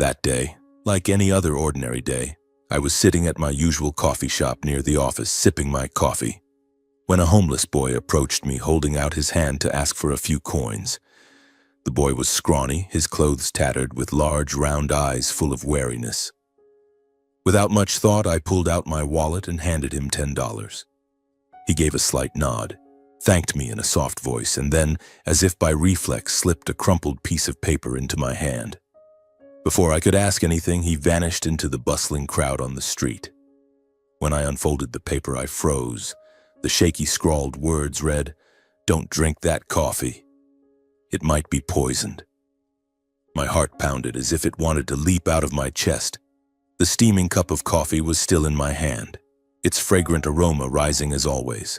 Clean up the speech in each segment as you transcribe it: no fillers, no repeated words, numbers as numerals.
That day, like any other ordinary day, I was sitting at my usual coffee shop near the office sipping my coffee, when a homeless boy approached me holding out his hand to ask for a few coins. The boy was scrawny, his clothes tattered, with large, round eyes full of wariness. Without much thought, I pulled out my wallet and handed him $10. He gave a slight nod, thanked me in a soft voice, and then, as if by reflex, slipped a crumpled piece of paper into my hand. Before I could ask anything, he vanished into the bustling crowd on the street. When I unfolded the paper, I froze. The shaky scrawled words read, "Don't drink that coffee. It might be poisoned." My heart pounded as if it wanted to leap out of my chest. The steaming cup of coffee was still in my hand, its fragrant aroma rising as always.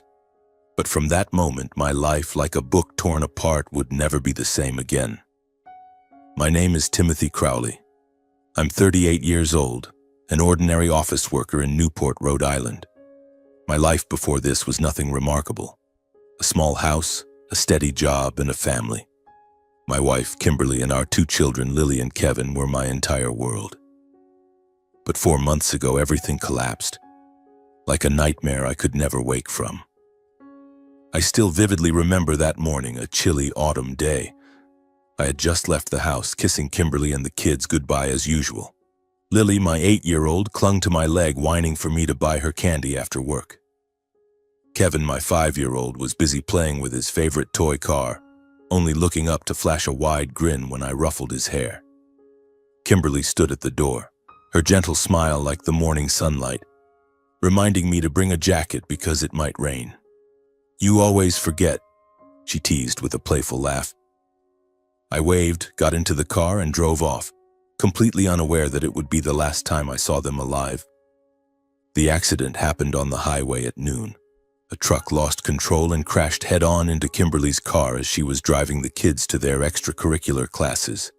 But from that moment, my life, like a book torn apart, would never be the same again. My name is Timothy Crowley. I'm 38 years old, an ordinary office worker in Newport, Rhode Island. My life before this was nothing remarkable. A small house, a steady job, and a family. My wife, Kimberly, and our 2 children, Lily and Kevin, were my entire world. But 4 months ago, everything collapsed, like a nightmare I could never wake from. I still vividly remember that morning, a chilly autumn day. I had just left the house, kissing Kimberly and the kids goodbye as usual. Lily, my 8-year-old, clung to my leg, whining for me to buy her candy after work. Kevin, my 5-year-old, was busy playing with his favorite toy car, only looking up to flash a wide grin when I ruffled his hair. Kimberly stood at the door, her gentle smile like the morning sunlight, reminding me to bring a jacket because it might rain. "You always forget," she teased with a playful laugh. I waved, got into the car, and drove off, completely unaware that it would be the last time I saw them alive. The accident happened on the highway at noon. A truck lost control and crashed head-on into Kimberly's car as she was driving the kids to their extracurricular classes.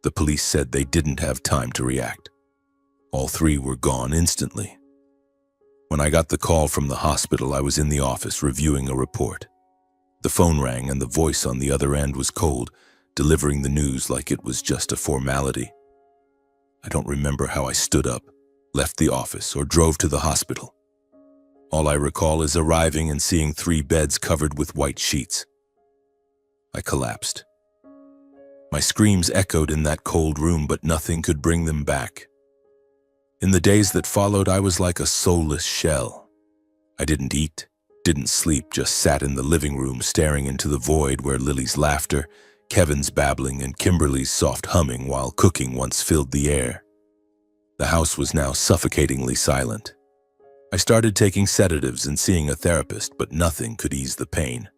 The police said they didn't have time to react. All 3 were gone instantly. When I got the call from the hospital, I was in the office reviewing a report. The phone rang and the voice on the other end was cold, delivering the news like it was just a formality. I don't remember how I stood up, left the office, or drove to the hospital. All I recall is arriving and seeing 3 beds covered with white sheets. I collapsed. My screams echoed in that cold room, but nothing could bring them back. In the days that followed, I was like a soulless shell. I didn't eat, didn't sleep, just sat in the living room staring into the void where Lily's laughter, Kevin's babbling, and Kimberly's soft humming while cooking once filled the air. The house was now suffocatingly silent. I started taking sedatives and seeing a therapist, but nothing could ease the pain.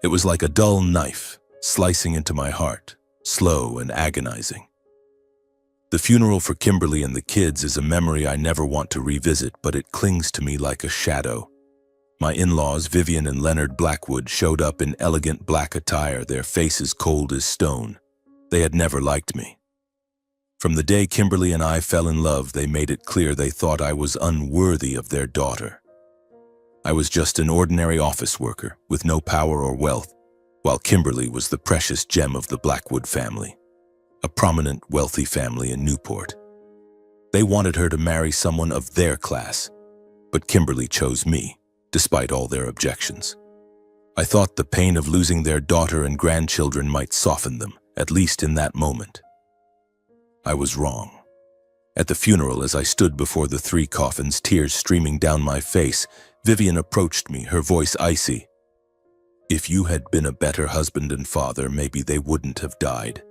It was like a dull knife, slicing into my heart, slow and agonizing. The funeral for Kimberly and the kids is a memory I never want to revisit, but it clings to me like a shadow. My in-laws, Vivian and Leonard Blackwood, showed up in elegant black attire, their faces cold as stone. They had never liked me. From the day Kimberly and I fell in love, they made it clear they thought I was unworthy of their daughter. I was just an ordinary office worker with no power or wealth, while Kimberly was the precious gem of the Blackwood family, a prominent, wealthy family in Newport. They wanted her to marry someone of their class, but Kimberly chose me, despite all their objections. I thought the pain of losing their daughter and grandchildren might soften them, at least in that moment. I was wrong. At the funeral, as I stood before the 3 coffins, tears streaming down my face, Vivian approached me, her voice icy. "If you had been a better husband and father, maybe they wouldn't have died."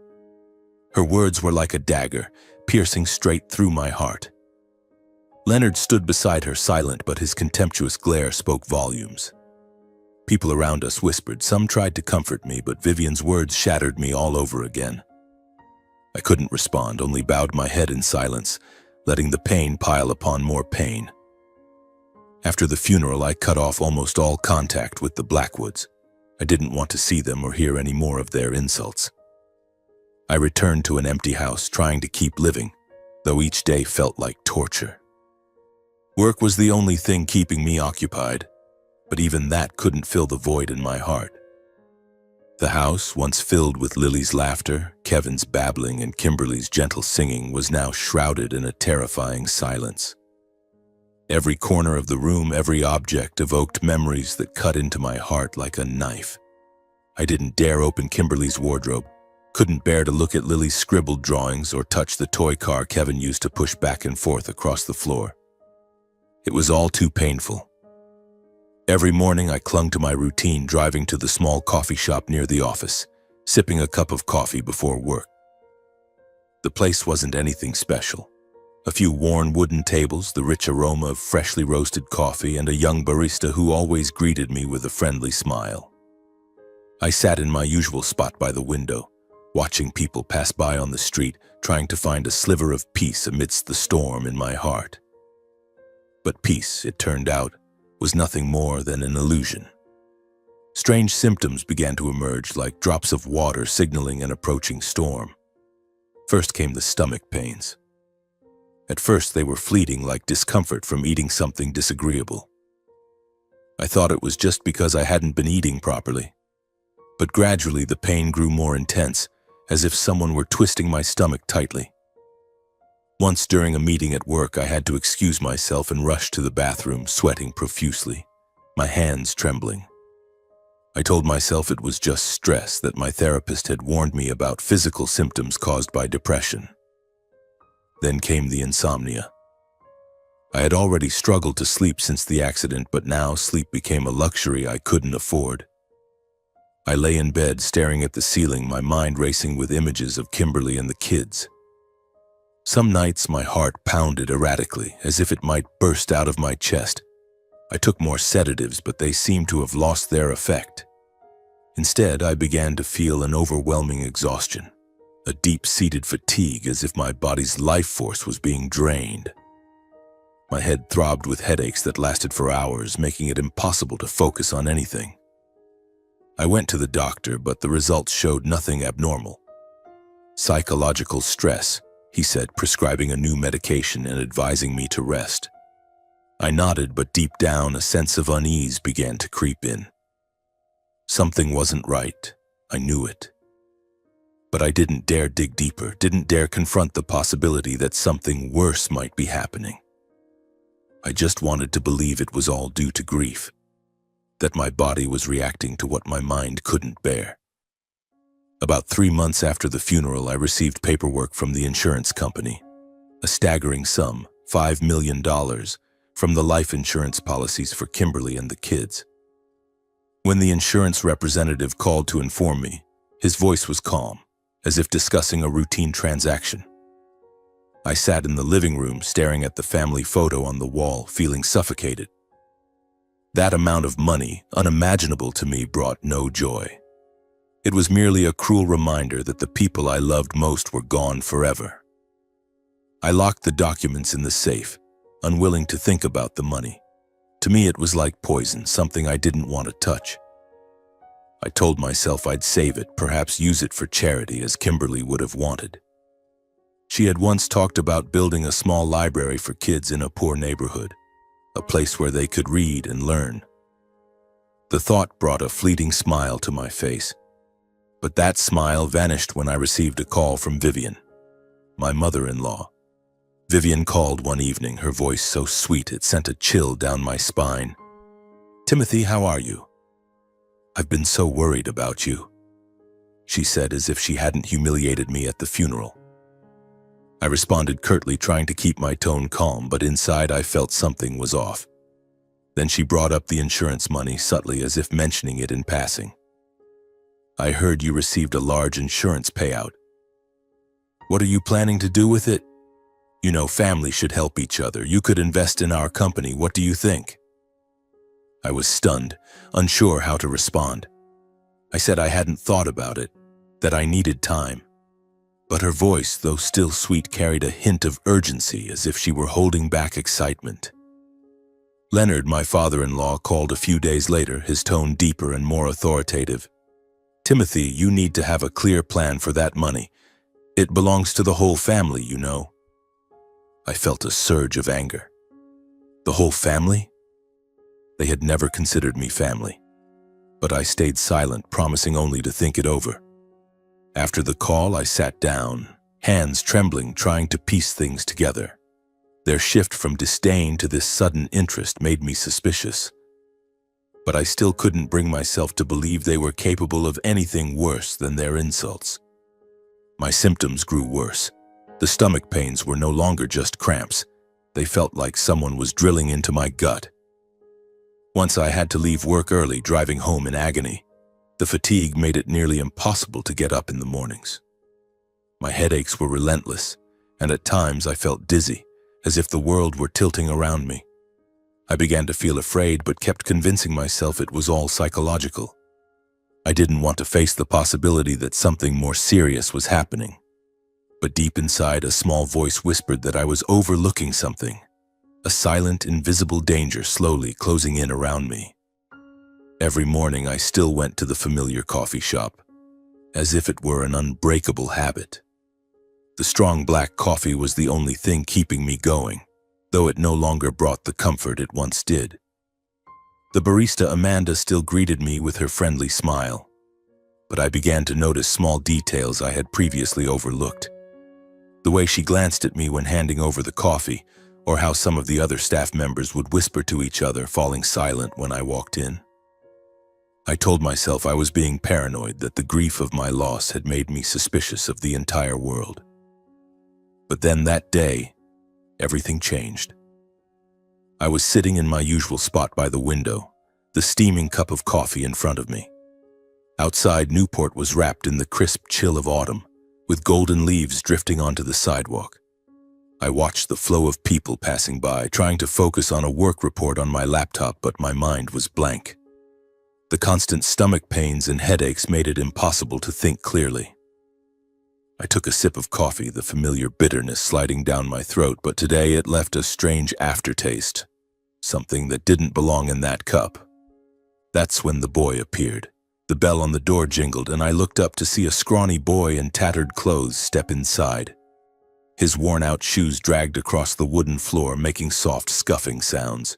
Her words were like a dagger, piercing straight through my heart. Leonard stood beside her, silent, but his contemptuous glare spoke volumes. People around us whispered. Some tried to comfort me, but Vivian's words shattered me all over again. I couldn't respond, only bowed my head in silence, letting the pain pile upon more pain. After the funeral, I cut off almost all contact with the Blackwoods. I didn't want to see them or hear any more of their insults. I returned to an empty house, trying to keep living, though each day felt like torture. Work was the only thing keeping me occupied, but even that couldn't fill the void in my heart. The house, once filled with Lily's laughter, Kevin's babbling, and Kimberly's gentle singing, was now shrouded in a terrifying silence. Every corner of the room, every object evoked memories that cut into my heart like a knife. I didn't dare open Kimberly's wardrobe, couldn't bear to look at Lily's scribbled drawings or touch the toy car Kevin used to push back and forth across the floor. It was all too painful. Every morning I clung to my routine, driving to the small coffee shop near the office, sipping a cup of coffee before work. The place wasn't anything special. A few worn wooden tables, the rich aroma of freshly roasted coffee, and a young barista who always greeted me with a friendly smile. I sat in my usual spot by the window, watching people pass by on the street, trying to find a sliver of peace amidst the storm in my heart. But peace, it turned out, was nothing more than an illusion. Strange symptoms began to emerge, like drops of water signaling an approaching storm. First came the stomach pains. At first they were fleeting, like discomfort from eating something disagreeable. I thought it was just because I hadn't been eating properly. But gradually the pain grew more intense, as if someone were twisting my stomach tightly. Once during a meeting at work, I had to excuse myself and rush to the bathroom, sweating profusely, my hands trembling. I told myself it was just stress, that my therapist had warned me about physical symptoms caused by depression. Then came the insomnia. I had already struggled to sleep since the accident, but now sleep became a luxury I couldn't afford. I lay in bed, staring at the ceiling, my mind racing with images of Kimberly and the kids. Some nights my heart pounded erratically, as if it might burst out of my chest. I took more sedatives, but they seemed to have lost their effect. Instead, I began to feel an overwhelming exhaustion, a deep-seated fatigue, as if my body's life force was being drained. My head throbbed with headaches that lasted for hours, making it impossible to focus on anything. I went to the doctor, but the results showed nothing abnormal. Psychological stress, he said, prescribing a new medication and advising me to rest. I nodded, but deep down a sense of unease began to creep in. Something wasn't right. I knew it. But I didn't dare dig deeper, didn't dare confront the possibility that something worse might be happening. I just wanted to believe it was all due to grief, that my body was reacting to what my mind couldn't bear. About 3 months after the funeral, I received paperwork from the insurance company, a staggering sum, $5 million, from the life insurance policies for Kimberly and the kids. When the insurance representative called to inform me, his voice was calm, as if discussing a routine transaction. I sat in the living room, staring at the family photo on the wall, feeling suffocated. That amount of money, unimaginable to me, brought no joy. It was merely a cruel reminder that the people I loved most were gone forever. I locked the documents in the safe, unwilling to think about the money. To me, it was like poison, something I didn't want to touch. I told myself I'd save it, perhaps use it for charity, as Kimberly would have wanted. She had once talked about building a small library for kids in a poor neighborhood, a place where they could read and learn. The thought brought a fleeting smile to my face, but that smile vanished when I received a call from Vivian, my mother-in-law. Vivian called one evening, her voice so sweet it sent a chill down my spine. "Timothy, how are you? I've been so worried about you," she said, as if she hadn't humiliated me at the funeral. I responded curtly, trying to keep my tone calm, but inside I felt something was off. Then she brought up the insurance money subtly, as if mentioning it in passing. "I heard you received a large insurance payout. What are you planning to do with it? You know, family should help each other. You could invest in our company. What do you think?" I was stunned, unsure how to respond. I said I hadn't thought about it, that I needed time. But her voice, though still sweet, carried a hint of urgency, as if she were holding back excitement. Leonard, my father-in-law, called a few days later, his tone deeper and more authoritative. "Timothy, you need to have a clear plan for that money. It belongs to the whole family, you know." I felt a surge of anger. The whole family? They had never considered me family. But I stayed silent, promising only to think it over. After the call, I sat down, hands trembling, trying to piece things together. Their shift from disdain to this sudden interest made me suspicious. But I still couldn't bring myself to believe they were capable of anything worse than their insults. My symptoms grew worse. The stomach pains were no longer just cramps. They felt like someone was drilling into my gut. Once I had to leave work early, driving home in agony. The fatigue made it nearly impossible to get up in the mornings. My headaches were relentless, and at times I felt dizzy, as if the world were tilting around me. I began to feel afraid, but kept convincing myself it was all psychological. I didn't want to face the possibility that something more serious was happening. But deep inside, a small voice whispered that I was overlooking something. A silent, invisible danger slowly closing in around me. Every morning I still went to the familiar coffee shop, as if it were an unbreakable habit. The strong black coffee was the only thing keeping me going, though it no longer brought the comfort it once did. The barista Amanda still greeted me with her friendly smile, but I began to notice small details I had previously overlooked. The way she glanced at me when handing over the coffee, or how some of the other staff members would whisper to each other, falling silent when I walked in. I told myself I was being paranoid, that the grief of my loss had made me suspicious of the entire world. But then that day, everything changed. I was sitting in my usual spot by the window, the steaming cup of coffee in front of me. Outside, Newport was wrapped in the crisp chill of autumn, with golden leaves drifting onto the sidewalk. I watched the flow of people passing by, trying to focus on a work report on my laptop, but my mind was blank. The constant stomach pains and headaches made it impossible to think clearly. I took a sip of coffee, the familiar bitterness sliding down my throat, but today it left a strange aftertaste, something that didn't belong in that cup. That's when the boy appeared. The bell on the door jingled, and I looked up to see a scrawny boy in tattered clothes step inside. His worn-out shoes dragged across the wooden floor, making soft, scuffing sounds.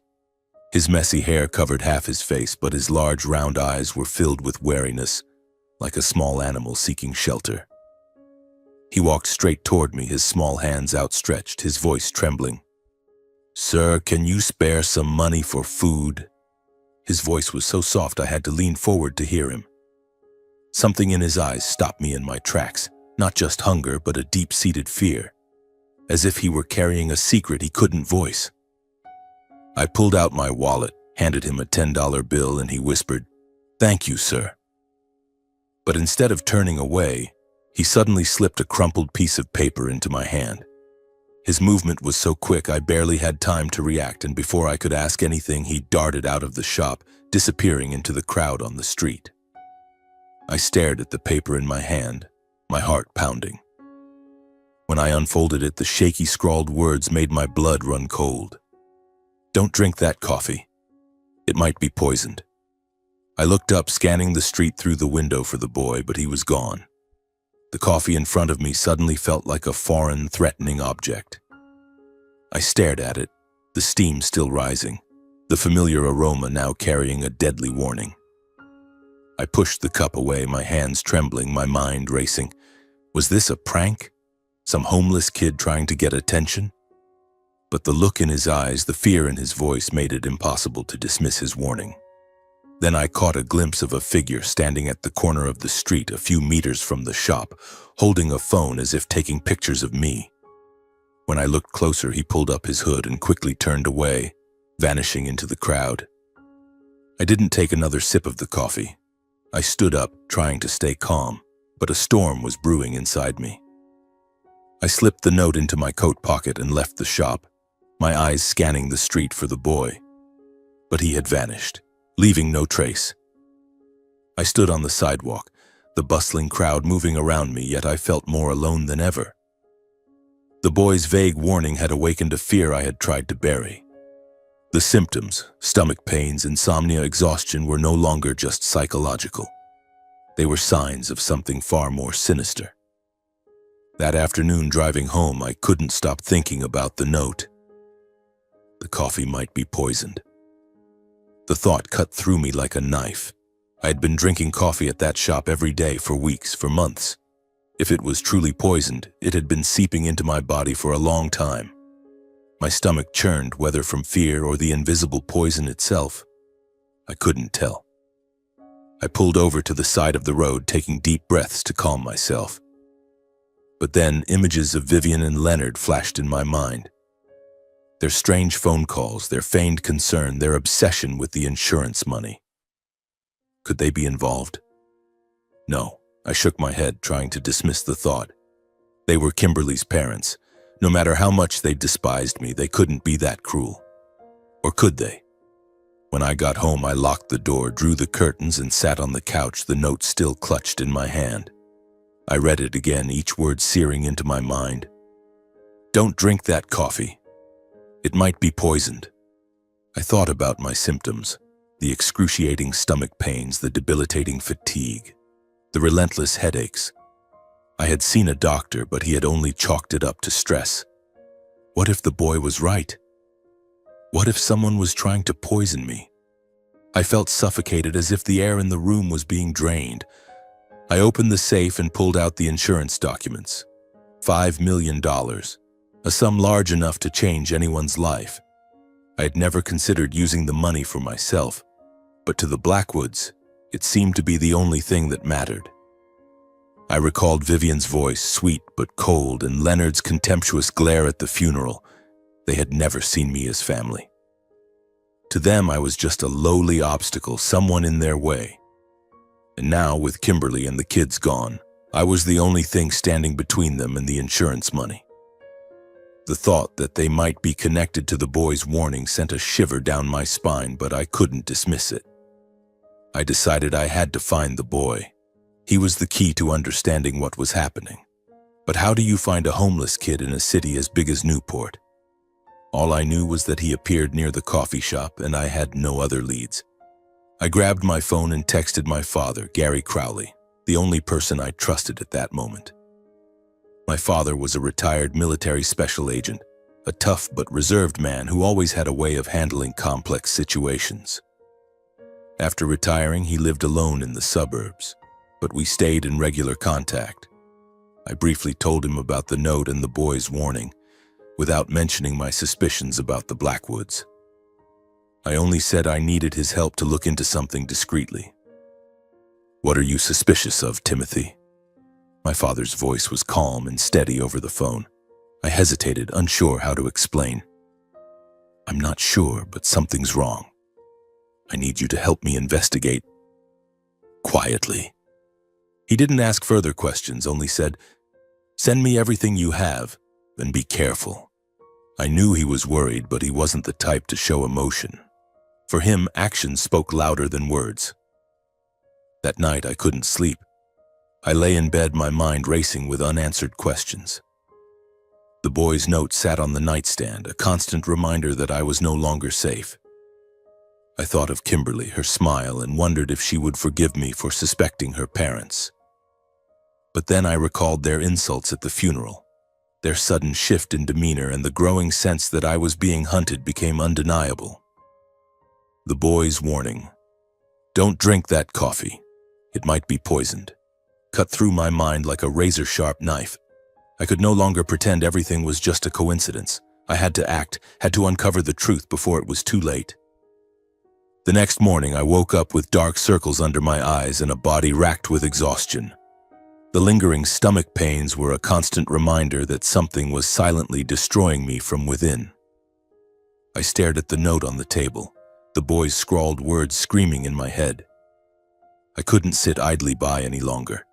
His messy hair covered half his face, but his large, round eyes were filled with wariness, like a small animal seeking shelter. He walked straight toward me, his small hands outstretched, his voice trembling. "Sir, can you spare some money for food?" His voice was so soft I had to lean forward to hear him. Something in his eyes stopped me in my tracks, not just hunger, but a deep-seated fear, as if he were carrying a secret he couldn't voice. I pulled out my wallet, handed him a $10 bill, and he whispered, "Thank you, sir." But instead of turning away, he suddenly slipped a crumpled piece of paper into my hand. His movement was so quick I barely had time to react, and before I could ask anything, he darted out of the shop, disappearing into the crowd on the street. I stared at the paper in my hand, my heart pounding. When I unfolded it, the shaky scrawled words made my blood run cold. "Don't drink that coffee. It might be poisoned." I looked up, scanning the street through the window for the boy, but he was gone. The coffee in front of me suddenly felt like a foreign, threatening object. I stared at it, the steam still rising, the familiar aroma now carrying a deadly warning. I pushed the cup away, my hands trembling, my mind racing. Was this a prank? Some homeless kid trying to get attention? But the look in his eyes, the fear in his voice made it impossible to dismiss his warning. Then I caught a glimpse of a figure standing at the corner of the street a few meters from the shop, holding a phone as if taking pictures of me. When I looked closer, he pulled up his hood and quickly turned away, vanishing into the crowd. I didn't take another sip of the coffee. I stood up, trying to stay calm, but a storm was brewing inside me. I slipped the note into my coat pocket and left the shop, my eyes scanning the street for the boy. But he had vanished, leaving no trace. I stood on the sidewalk, the bustling crowd moving around me, yet I felt more alone than ever. The boy's vague warning had awakened a fear I had tried to bury. The symptoms, stomach pains, insomnia, exhaustion, were no longer just psychological. They were signs of something far more sinister. That afternoon driving home, I couldn't stop thinking about the note. The coffee might be poisoned. The thought cut through me like a knife. I had been drinking coffee at that shop every day for weeks, for months. If it was truly poisoned, it had been seeping into my body for a long time. My stomach churned, whether from fear or the invisible poison itself. I couldn't tell. I pulled over to the side of the road, taking deep breaths to calm myself. But then images of Vivian and Leonard flashed in my mind. Their strange phone calls, their feigned concern, their obsession with the insurance money. Could they be involved? No, I shook my head, trying to dismiss the thought. They were Kimberly's parents. No matter how much they despised me, they couldn't be that cruel. Or could they? When I got home, I locked the door, drew the curtains, and sat on the couch, the note still clutched in my hand. I read it again, each word searing into my mind. Don't drink that coffee. It might be poisoned. I thought about my symptoms, the excruciating stomach pains, the debilitating fatigue, the relentless headaches. I had seen a doctor, but he had only chalked it up to stress. What if the boy was right? What if someone was trying to poison me? I felt suffocated, as if the air in the room was being drained. I opened the safe and pulled out the insurance documents. $5 million, a sum large enough to change anyone's life. I had never considered using the money for myself, but to the Blackwoods, it seemed to be the only thing that mattered. I recalled Vivian's voice, sweet but cold, and Leonard's contemptuous glare at the funeral. They had never seen me as family. To them, I was just a lowly obstacle, someone in their way. And now, with Kimberly and the kids gone, I was the only thing standing between them and the insurance money. The thought that they might be connected to the boy's warning sent a shiver down my spine, but I couldn't dismiss it. I decided I had to find the boy. He was the key to understanding what was happening. But how do you find a homeless kid in a city as big as Newport? All I knew was that he appeared near the coffee shop, and I had no other leads. I grabbed my phone and texted my father, Gary Crowley, the only person I trusted at that moment. My father was a retired military special agent, a tough but reserved man who always had a way of handling complex situations. After retiring, he lived alone in the suburbs, but we stayed in regular contact. I briefly told him about the note and the boy's warning, without mentioning my suspicions about the Blackwoods. I only said I needed his help to look into something discreetly. "What are you suspicious of, Timothy?" My father's voice was calm and steady over the phone. I hesitated, unsure how to explain. "I'm not sure, but something's wrong. I need you to help me investigate." Quietly. He didn't ask further questions, only said, "Send me everything you have, and be careful." I knew he was worried, but he wasn't the type to show emotion. For him, actions spoke louder than words. That night, I couldn't sleep. I lay in bed, my mind racing with unanswered questions. The boy's note sat on the nightstand, a constant reminder that I was no longer safe. I thought of Kimberly, her smile, and wondered if she would forgive me for suspecting her parents. But then I recalled their insults at the funeral. Their sudden shift in demeanor and the growing sense that I was being hunted became undeniable. The boy's warning, "Don't drink that coffee. It might be poisoned," cut through my mind like a razor-sharp knife. I could no longer pretend everything was just a coincidence. I had to act, had to uncover the truth before it was too late. The next morning, I woke up with dark circles under my eyes and a body racked with exhaustion. The lingering stomach pains were a constant reminder that something was silently destroying me from within. I stared at the note on the table, the boy's scrawled words screaming in my head. I couldn't sit idly by any longer.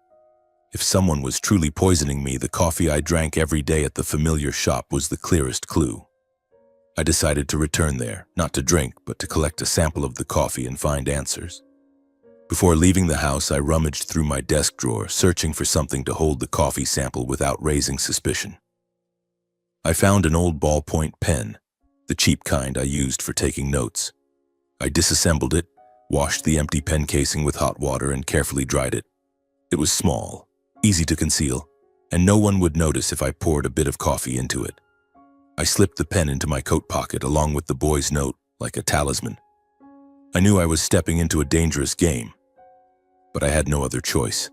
If someone was truly poisoning me, the coffee I drank every day at the familiar shop was the clearest clue. I decided to return there, not to drink, but to collect a sample of the coffee and find answers. Before leaving the house, I rummaged through my desk drawer, searching for something to hold the coffee sample without raising suspicion. I found an old ballpoint pen, the cheap kind I used for taking notes. I disassembled it, washed the empty pen casing with hot water, and carefully dried it. It was small, easy to conceal, and no one would notice if I poured a bit of coffee into it. I slipped the pen into my coat pocket along with the boy's note, like a talisman. I knew I was stepping into a dangerous game, but I had no other choice.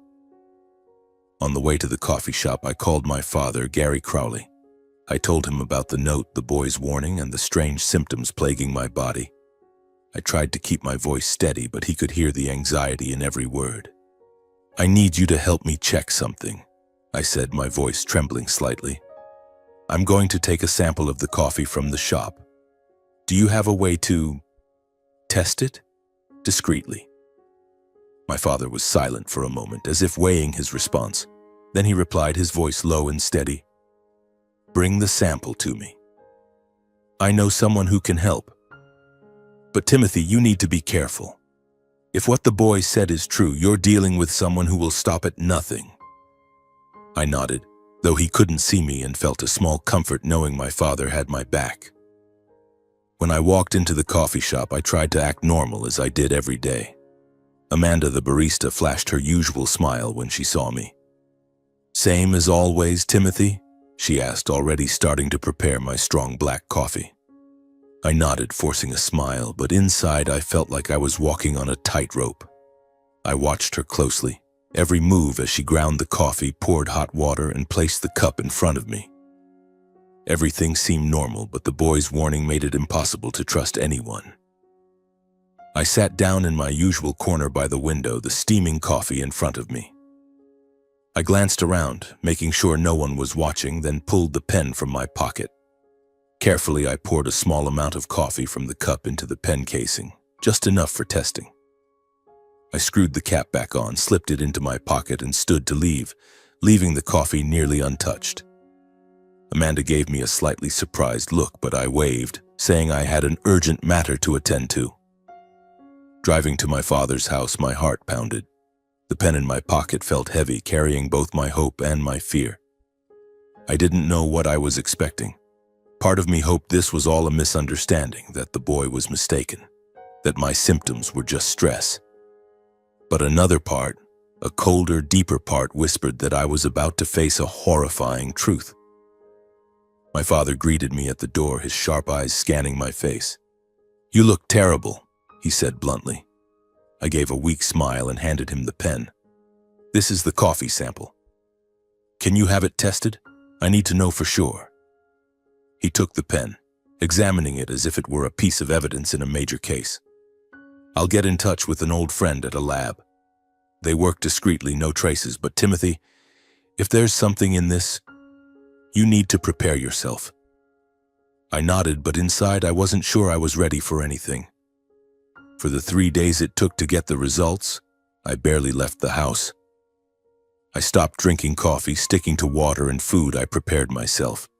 On the way to the coffee shop, I called my father, Gary Crowley. I told him about the note, the boy's warning, and the strange symptoms plaguing my body. I tried to keep my voice steady, but he could hear the anxiety in every word. "I need you to help me check something," I said, my voice trembling slightly. "I'm going to take a sample of the coffee from the shop. Do you have a way to test it?" Discreetly. My father was silent for a moment, as if weighing his response. Then he replied, his voice low and steady. "Bring the sample to me. I know someone who can help. But Timothy, you need to be careful. If what the boy said is true, you're dealing with someone who will stop at nothing." I nodded, though he couldn't see me, and felt a small comfort knowing my father had my back. When I walked into the coffee shop, I tried to act normal as I did every day. Amanda, the barista, flashed her usual smile when she saw me. "Same as always, Timothy?" she asked, already starting to prepare my strong black coffee. I nodded, forcing a smile, but inside I felt like I was walking on a tightrope. I watched her closely, every move as she ground the coffee, poured hot water, and placed the cup in front of me. Everything seemed normal, but the boy's warning made it impossible to trust anyone. I sat down in my usual corner by the window, the steaming coffee in front of me. I glanced around, making sure no one was watching, then pulled the pen from my pocket. Carefully, I poured a small amount of coffee from the cup into the pen casing, just enough for testing. I screwed the cap back on, slipped it into my pocket, and stood to leave, leaving the coffee nearly untouched. Amanda gave me a slightly surprised look, but I waved, saying I had an urgent matter to attend to. Driving to my father's house, my heart pounded. The pen in my pocket felt heavy, carrying both my hope and my fear. I didn't know what I was expecting. Part of me hoped this was all a misunderstanding, that the boy was mistaken, that my symptoms were just stress. But another part, a colder, deeper part, whispered that I was about to face a horrifying truth. My father greeted me at the door, his sharp eyes scanning my face. "You look terrible," he said bluntly. I gave a weak smile and handed him the pen. "This is the coffee sample. Can you have it tested? I need to know for sure." He took the pen, examining it as if it were a piece of evidence in a major case. "I'll get in touch with an old friend at a lab. They work discreetly, no traces, but Timothy, if there's something in this, you need to prepare yourself." I nodded, but inside I wasn't sure I was ready for anything. For the 3 days it took to get the results, I barely left the house. I stopped drinking coffee, sticking to water and food. I prepared myself.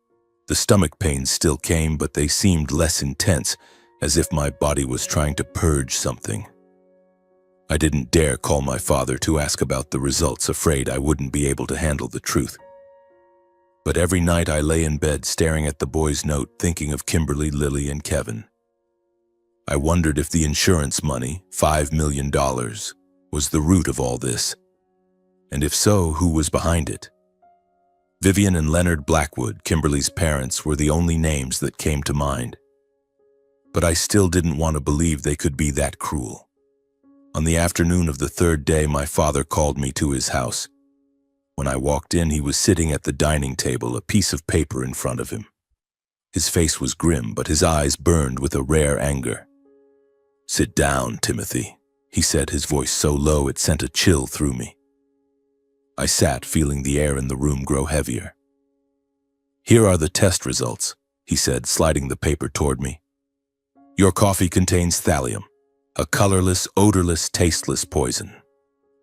The stomach pains still came, but they seemed less intense, as if my body was trying to purge something. I didn't dare call my father to ask about the results, afraid I wouldn't be able to handle the truth. But every night I lay in bed staring at the boy's note, thinking of Kimberly, Lily, and Kevin. I wondered if the insurance money, $5 million, was the root of all this. And if so, who was behind it? Vivian and Leonard Blackwood, Kimberly's parents, were the only names that came to mind. But I still didn't want to believe they could be that cruel. On the afternoon of the 3rd day, my father called me to his house. When I walked in, he was sitting at the dining table, a piece of paper in front of him. His face was grim, but his eyes burned with a rare anger. "Sit down, Timothy," he said, his voice so low it sent a chill through me. I sat, feeling the air in the room grow heavier. "Here are the test results," he said, sliding the paper toward me. "Your coffee contains thallium, a colorless, odorless, tasteless poison.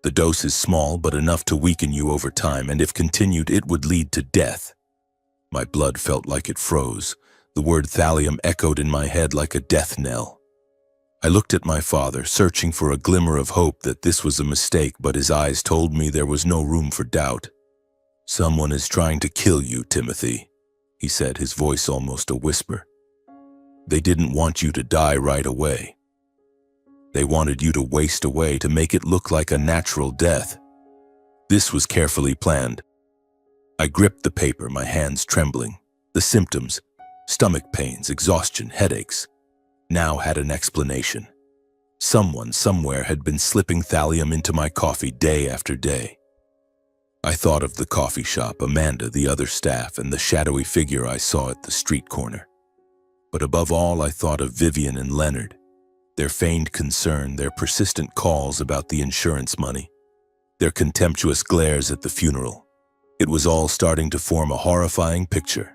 The dose is small, but enough to weaken you over time, and if continued, it would lead to death." My blood felt like it froze. The word thallium echoed in my head like a death knell. I looked at my father, searching for a glimmer of hope that this was a mistake, but his eyes told me there was no room for doubt. "Someone is trying to kill you, Timothy," he said, his voice almost a whisper. "They didn't want you to die right away. They wanted you to waste away to make it look like a natural death. This was carefully planned." I gripped the paper, my hands trembling. The symptoms, stomach pains, exhaustion, headaches, now had an explanation. Someone somewhere had been slipping thallium into my coffee day after day. I thought of the coffee shop, Amanda, the other staff, and the shadowy figure I saw at the street corner. But above all, I thought of Vivian and Leonard, their feigned concern, their persistent calls about the insurance money, their contemptuous glares at the funeral. It was all starting to form a horrifying picture.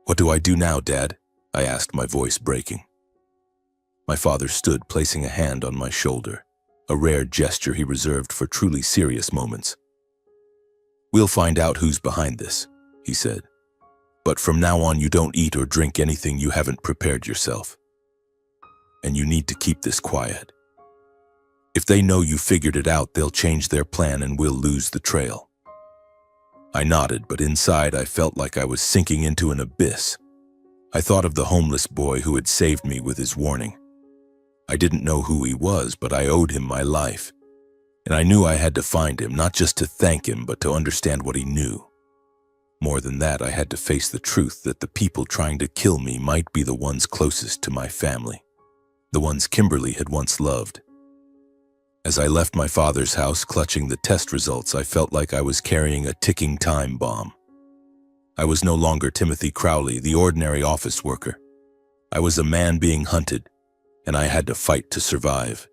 "What do I do now, Dad?" I asked, my voice breaking. My father stood, placing a hand on my shoulder, a rare gesture he reserved for truly serious moments. "We'll find out who's behind this," he said. "But from now on, you don't eat or drink anything you haven't prepared yourself. And you need to keep this quiet. If they know you figured it out, they'll change their plan and we'll lose the trail." I nodded, but inside I felt like I was sinking into an abyss. I thought of the homeless boy who had saved me with his warning. I didn't know who he was, but I owed him my life. And I knew I had to find him, not just to thank him, but to understand what he knew. More than that, I had to face the truth that the people trying to kill me might be the ones closest to my family, the ones Kimberly had once loved. As I left my father's house clutching the test results, I felt like I was carrying a ticking time bomb. I was no longer Timothy Crowley, the ordinary office worker. I was a man being hunted, and I had to fight to survive.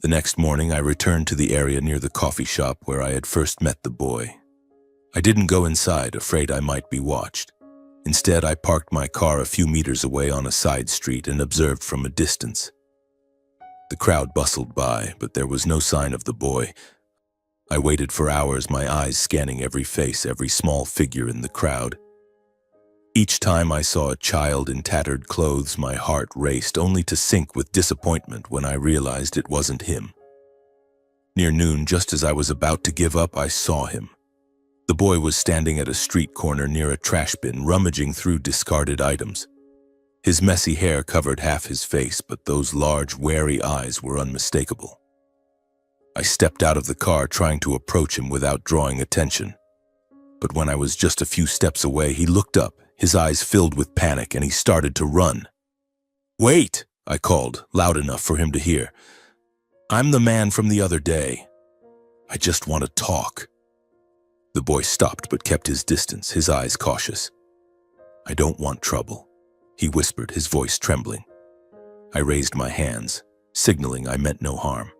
The next morning, I returned to the area near the coffee shop where I had first met the boy. I didn't go inside, afraid I might be watched. Instead, I parked my car a few meters away on a side street and observed from a distance. The crowd bustled by, but there was no sign of the boy. I waited for hours, my eyes scanning every face, every small figure in the crowd. Each time I saw a child in tattered clothes, my heart raced, only to sink with disappointment when I realized it wasn't him. Near noon, just as I was about to give up, I saw him. The boy was standing at a street corner near a trash bin, rummaging through discarded items. His messy hair covered half his face, but those large, wary eyes were unmistakable. I stepped out of the car, trying to approach him without drawing attention. But when I was just a few steps away, he looked up, his eyes filled with panic, and he started to run. "Wait!" I called, loud enough for him to hear. "I'm the man from the other day. I just want to talk." The boy stopped but kept his distance, his eyes cautious. "I don't want trouble," he whispered, his voice trembling. I raised my hands, signaling I meant no harm.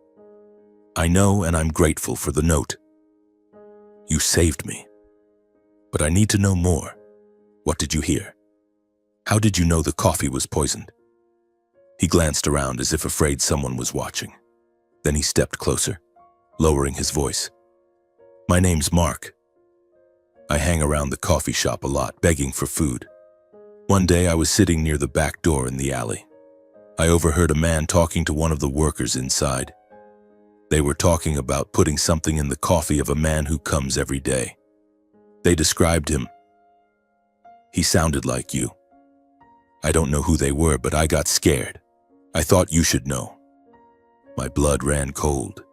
"I know, and I'm grateful for the note. You saved me. But I need to know more. What did you hear? How did you know the coffee was poisoned?" He glanced around as if afraid someone was watching. Then he stepped closer, lowering his voice. "My name's Mark. I hang around the coffee shop a lot, begging for food. One day I was sitting near the back door in the alley. I overheard a man talking to one of the workers inside. They were talking about putting something in the coffee of a man who comes every day. They described him. He sounded like you. I don't know who they were, but I got scared. I thought you should know." My blood ran cold.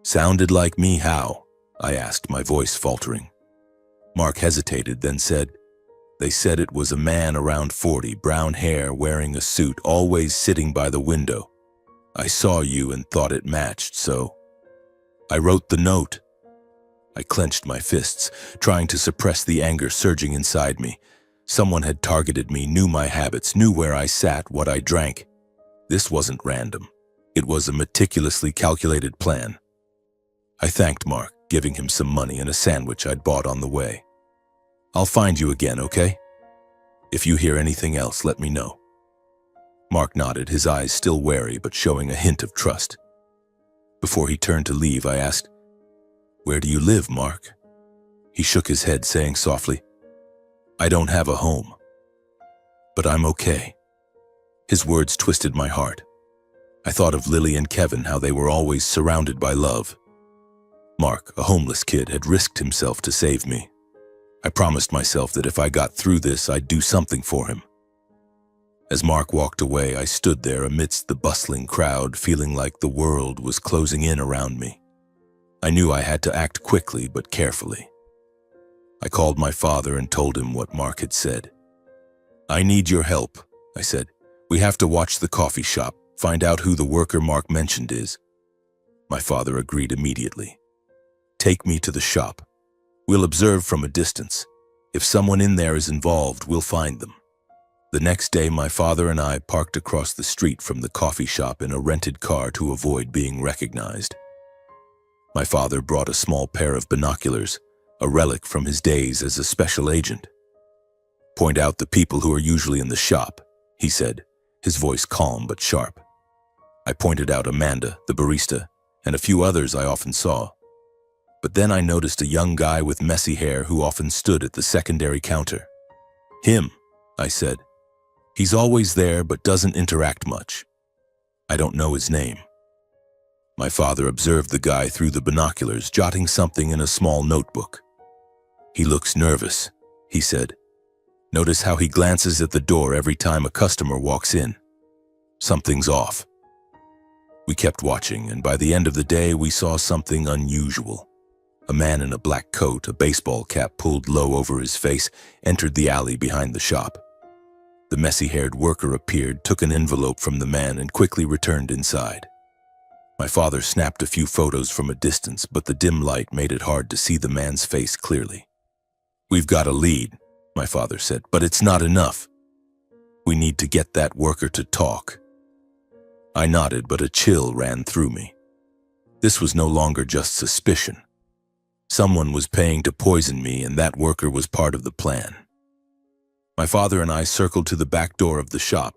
"Sounded like me, how?" I asked, my voice faltering. Mark hesitated, then said, "They said it was a man around 40, brown hair, wearing a suit, always sitting by the window. I saw you and thought it matched, so I wrote the note." I clenched my fists, trying to suppress the anger surging inside me. Someone had targeted me, knew my habits, knew where I sat, what I drank. This wasn't random. It was a meticulously calculated plan. I thanked Mark, giving him some money and a sandwich I'd bought on the way. "I'll find you again, okay? If you hear anything else, let me know." Mark nodded, his eyes still wary but showing a hint of trust. Before he turned to leave, I asked, "Where do you live, Mark?" He shook his head, saying softly, "I don't have a home. But I'm okay." His words twisted my heart. I thought of Lily and Kevin, how they were always surrounded by love. Mark, a homeless kid, had risked himself to save me. I promised myself that if I got through this, I'd do something for him. As Mark walked away, I stood there amidst the bustling crowd, feeling like the world was closing in around me. I knew I had to act quickly but carefully. I called my father and told him what Mark had said. "I need your help," I said. "We have to watch the coffee shop. Find out who the worker Mark mentioned is." My father agreed immediately. "Take me to the shop. We'll observe from a distance. If someone in there is involved, we'll find them." The next day, my father and I parked across the street from the coffee shop in a rented car to avoid being recognized. My father brought a small pair of binoculars, a relic from his days as a special agent. "Point out the people who are usually in the shop," he said, his voice calm but sharp. I pointed out Amanda, the barista, and a few others I often saw. But then I noticed a young guy with messy hair who often stood at the secondary counter. "Him," I said. "He's always there but doesn't interact much. I don't know his name." My father observed the guy through the binoculars, jotting something in a small notebook. "He looks nervous," he said. "Notice how he glances at the door every time a customer walks in. Something's off." We kept watching, and by the end of the day, we saw something unusual. A man in a black coat, a baseball cap pulled low over his face, entered the alley behind the shop. The messy-haired worker appeared, took an envelope from the man, and quickly returned inside. My father snapped a few photos from a distance, but the dim light made it hard to see the man's face clearly. "We've got a lead," my father said, "but it's not enough. We need to get that worker to talk." I nodded, but a chill ran through me. This was no longer just suspicion. Someone was paying to poison me, and that worker was part of the plan. My father and I circled to the back door of the shop.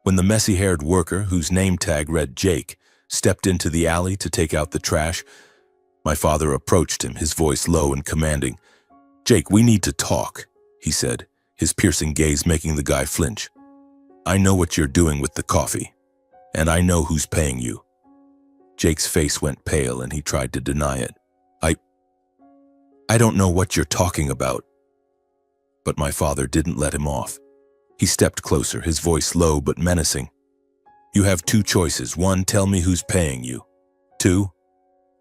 When the messy-haired worker, whose name tag read Jake, stepped into the alley to take out the trash, my father approached him, his voice low and commanding. "Jake, we need to talk," he said, his piercing gaze making the guy flinch. "I know what you're doing with the coffee, and I know who's paying you." Jake's face went pale and he tried to deny it. I don't know what you're talking about." But my father didn't let him off. He stepped closer, his voice low but menacing. "You have two choices. One, tell me who's paying you. Two,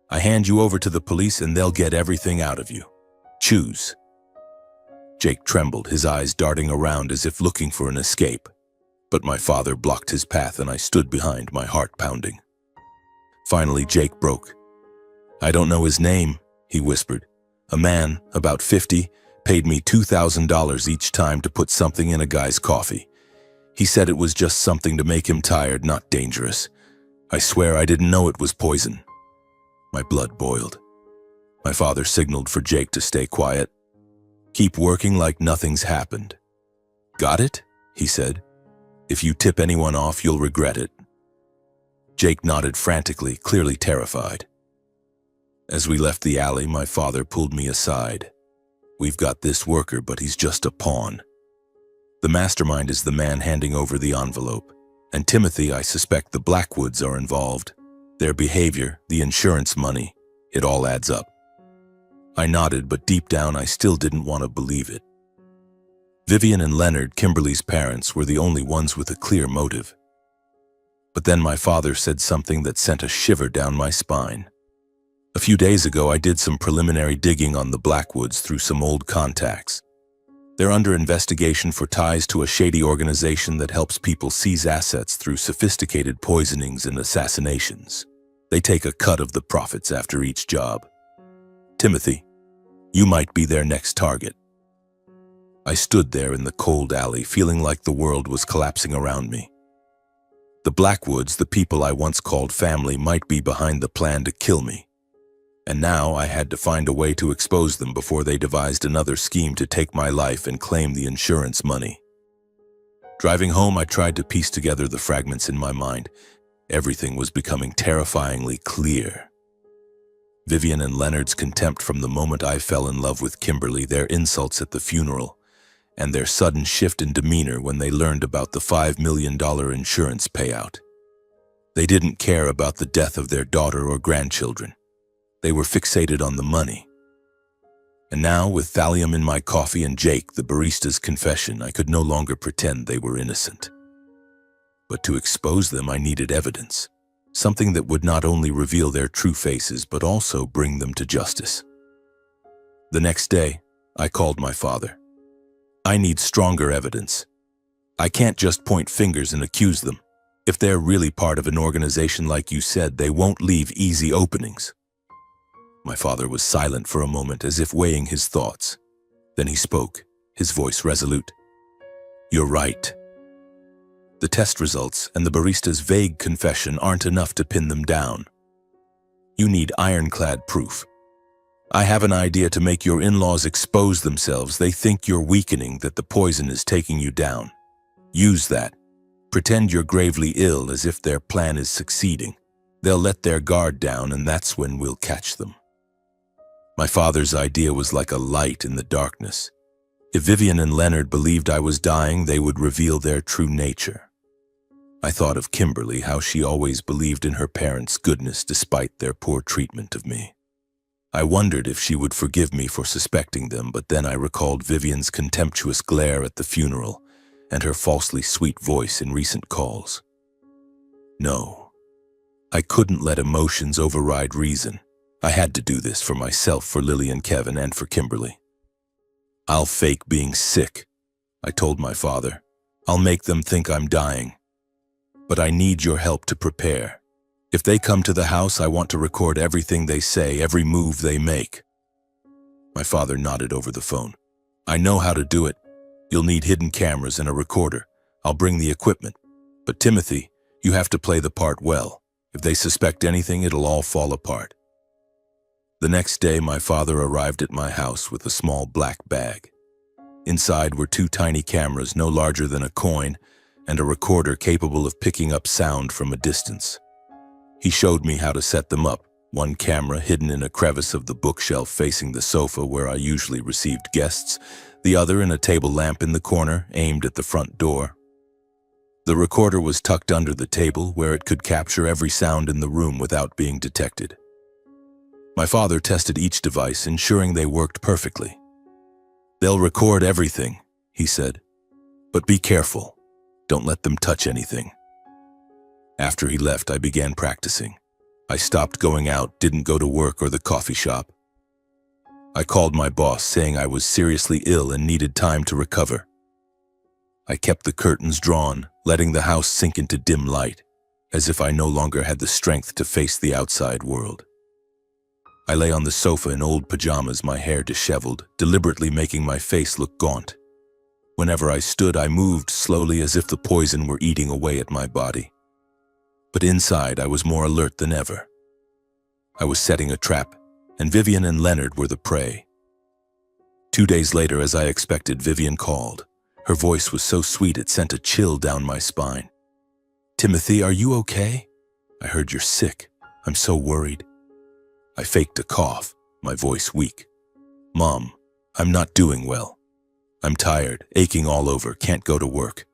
I hand you over to the police and they'll get everything out of you. Choose." Jake trembled, his eyes darting around as if looking for an escape. But my father blocked his path and I stood behind, my heart pounding. Finally, Jake broke. "I don't know his name," he whispered. "A man, about 50, paid me $2,000 each time to put something in a guy's coffee. He said it was just something to make him tired, not dangerous. I swear I didn't know it was poison." My blood boiled. My father signaled for Jake to stay quiet. "Keep working like nothing's happened." "Got it?" he said. "If you tip anyone off, you'll regret it." Jake nodded frantically, clearly terrified. As we left the alley, my father pulled me aside. "We've got this worker, but he's just a pawn. The mastermind is the man handing over the envelope. And Timothy, I suspect the Blackwoods are involved. Their behavior, the insurance money, it all adds up." I nodded, but deep down I still didn't want to believe it. Vivian and Leonard, Kimberly's parents, were the only ones with a clear motive. But then my father said something that sent a shiver down my spine. A few days ago, I did some preliminary digging on the Blackwoods through some old contacts. They're under investigation for ties to a shady organization that helps people seize assets through sophisticated poisonings and assassinations. They take a cut of the profits after each job. Timothy, you might be their next target. I stood there in the cold alley, feeling like the world was collapsing around me. The Blackwoods, the people I once called family, might be behind the plan to kill me. And now I had to find a way to expose them before they devised another scheme to take my life and claim the insurance money. Driving home, I tried to piece together the fragments in my mind. Everything was becoming terrifyingly clear. Vivian and Leonard's contempt from the moment I fell in love with Kimberly, their insults at the funeral, and their sudden shift in demeanor when they learned about the $5 million insurance payout. They didn't care about the death of their daughter or grandchildren. They were fixated on the money. And now, with thallium in my coffee and Jake, the barista's confession, I could no longer pretend they were innocent. But to expose them, I needed evidence, something that would not only reveal their true faces, but also bring them to justice. The next day, I called my father. "I need stronger evidence. I can't just point fingers and accuse them. If they're really part of an organization like you said, they won't leave easy openings. My father was silent for a moment, as if weighing his thoughts. Then he spoke, his voice resolute. You're right. The test results and the barista's vague confession aren't enough to pin them down. You need ironclad proof. I have an idea to make your in-laws expose themselves. They think you're weakening, that the poison is taking you down. Use that. Pretend you're gravely ill, as if their plan is succeeding. They'll let their guard down, and that's when we'll catch them. My father's idea was like a light in the darkness. If Vivian and Leonard believed I was dying, they would reveal their true nature. I thought of Kimberly, how she always believed in her parents' goodness despite their poor treatment of me. I wondered if she would forgive me for suspecting them, but then I recalled Vivian's contemptuous glare at the funeral and her falsely sweet voice in recent calls. No, I couldn't let emotions override reason. I had to do this for myself, for Lily and Kevin, and for Kimberly. I'll fake being sick, I told my father. I'll make them think I'm dying. But I need your help to prepare. If they come to the house, I want to record everything they say, every move they make. My father nodded over the phone. I know how to do it. You'll need hidden cameras and a recorder. I'll bring the equipment. But Timothy, you have to play the part well. If they suspect anything, it'll all fall apart. The next day, my father arrived at my house with a small black bag. Inside were 2 tiny cameras no larger than a coin, and a recorder capable of picking up sound from a distance. He showed me how to set them up, one camera hidden in a crevice of the bookshelf facing the sofa where I usually received guests, the other in a table lamp in the corner aimed at the front door. The recorder was tucked under the table where it could capture every sound in the room without being detected. My father tested each device, ensuring they worked perfectly. They'll record everything, he said, but be careful. Don't let them touch anything. After he left, I began practicing. I stopped going out, didn't go to work or the coffee shop. I called my boss, saying I was seriously ill and needed time to recover. I kept the curtains drawn, letting the house sink into dim light, as if I no longer had the strength to face the outside world. I lay on the sofa in old pajamas, my hair disheveled, deliberately making my face look gaunt. Whenever I stood, I moved slowly, as if the poison were eating away at my body. But inside, I was more alert than ever. I was setting a trap, and Vivian and Leonard were the prey. 2 days later, as I expected, Vivian called. Her voice was so sweet it sent a chill down my spine. Timothy, are you okay? I heard you're sick. I'm so worried. I faked a cough, my voice weak. Mom, I'm not doing well. I'm tired, aching all over, can't go to work.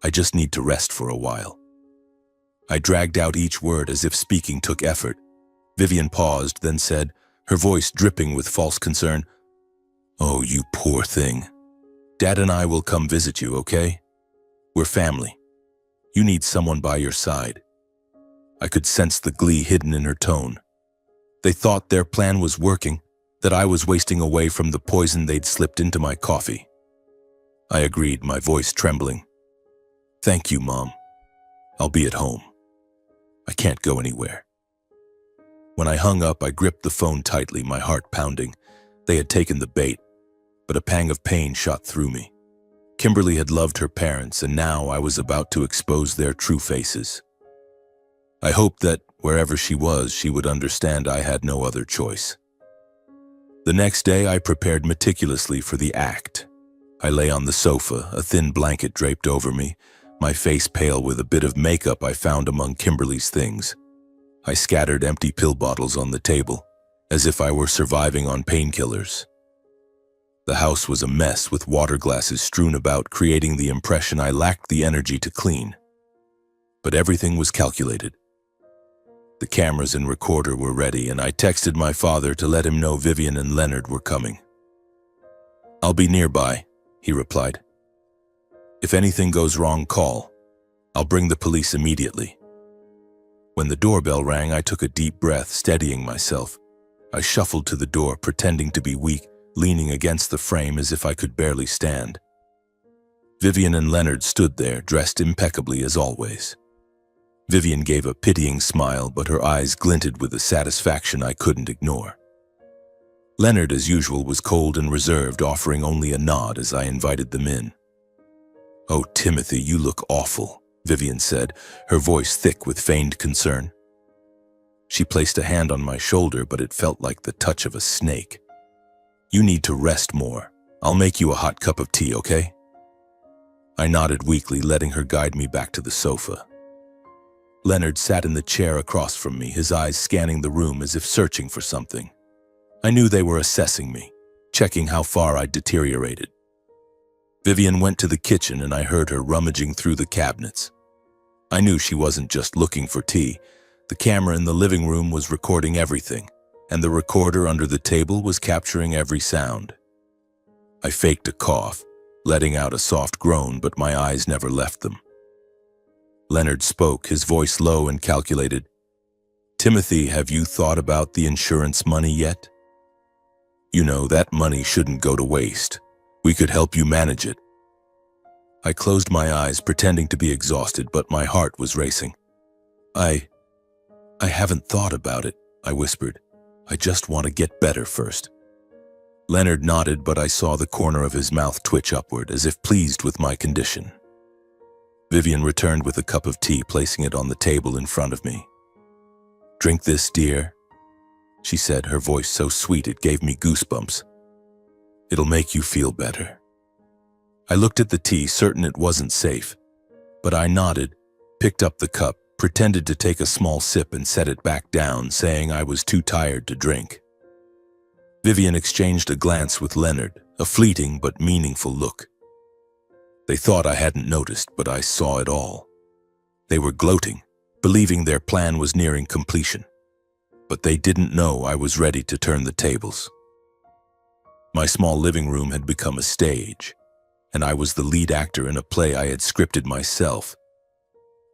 I just need to rest for a while. I dragged out each word as if speaking took effort. Vivian paused, then said, her voice dripping with false concern, Oh, you poor thing. Dad and I will come visit you, okay? We're family. You need someone by your side. I could sense the glee hidden in her tone. They thought their plan was working, that I was wasting away from the poison they'd slipped into my coffee. I agreed, my voice trembling. Thank you, Mom. I'll be at home. I can't go anywhere. When I hung up, I gripped the phone tightly, my heart pounding. They had taken the bait, but a pang of pain shot through me. Kimberly had loved her parents, and now I was about to expose their true faces. I hoped that, wherever she was, she would understand I had no other choice. The next day, I prepared meticulously for the act. I lay on the sofa, a thin blanket draped over me, my face pale with a bit of makeup I found among Kimberly's things. I scattered empty pill bottles on the table, as if I were surviving on painkillers. The house was a mess, with water glasses strewn about, creating the impression I lacked the energy to clean. But everything was calculated. The cameras and recorder were ready, and I texted my father to let him know Vivian and Leonard were coming. I'll be nearby, he replied. If anything goes wrong, call. I'll bring the police immediately. When the doorbell rang, I took a deep breath, steadying myself. I shuffled to the door, pretending to be weak, leaning against the frame as if I could barely stand. Vivian and Leonard stood there, dressed impeccably as always. Vivian gave a pitying smile, but her eyes glinted with a satisfaction I couldn't ignore. Leonard, as usual, was cold and reserved, offering only a nod as I invited them in. "Oh, Timothy, you look awful," Vivian said, her voice thick with feigned concern. She placed a hand on my shoulder, but it felt like the touch of a snake. "You need to rest more. I'll make you a hot cup of tea, okay?" I nodded weakly, letting her guide me back to the sofa. Leonard sat in the chair across from me, his eyes scanning the room as if searching for something. I knew they were assessing me, checking how far I'd deteriorated. Vivian went to the kitchen and I heard her rummaging through the cabinets. I knew she wasn't just looking for tea. The camera in the living room was recording everything, and the recorder under the table was capturing every sound. I faked a cough, letting out a soft groan, but my eyes never left them. Leonard spoke, his voice low and calculated. "Timothy, have you thought about the insurance money yet? You know, that money shouldn't go to waste. We could help you manage it." I closed my eyes, pretending to be exhausted, but my heart was racing. I haven't thought about it," I whispered. "I just want to get better first." Leonard nodded, but I saw the corner of his mouth twitch upward, as if pleased with my condition. Vivian returned with a cup of tea, placing it on the table in front of me. "Drink this, dear," she said, her voice so sweet it gave me goosebumps. "It'll make you feel better." I looked at the tea, certain it wasn't safe, but I nodded, picked up the cup, pretended to take a small sip and set it back down, saying I was too tired to drink. Vivian exchanged a glance with Leonard, a fleeting but meaningful look. They thought I hadn't noticed, but I saw it all. They were gloating, believing their plan was nearing completion. But they didn't know I was ready to turn the tables. My small living room had become a stage, and I was the lead actor in a play I had scripted myself.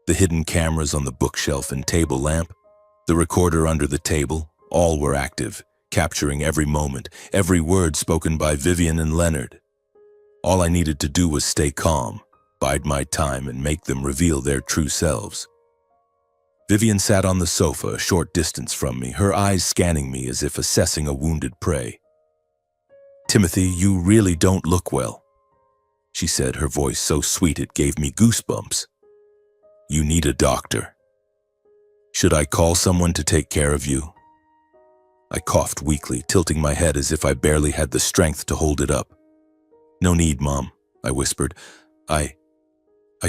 The hidden cameras on the bookshelf and table lamp, the recorder under the table, all were active, capturing every moment, every word spoken by Vivian and Leonard. All I needed to do was stay calm, bide my time, and make them reveal their true selves. Vivian sat on the sofa a short distance from me, her eyes scanning me as if assessing a wounded prey. "Timothy, you really don't look well," she said, her voice so sweet it gave me goosebumps. "You need a doctor. Should I call someone to take care of you?" I coughed weakly, tilting my head as if I barely had the strength to hold it up. "No need, Mom," I whispered. I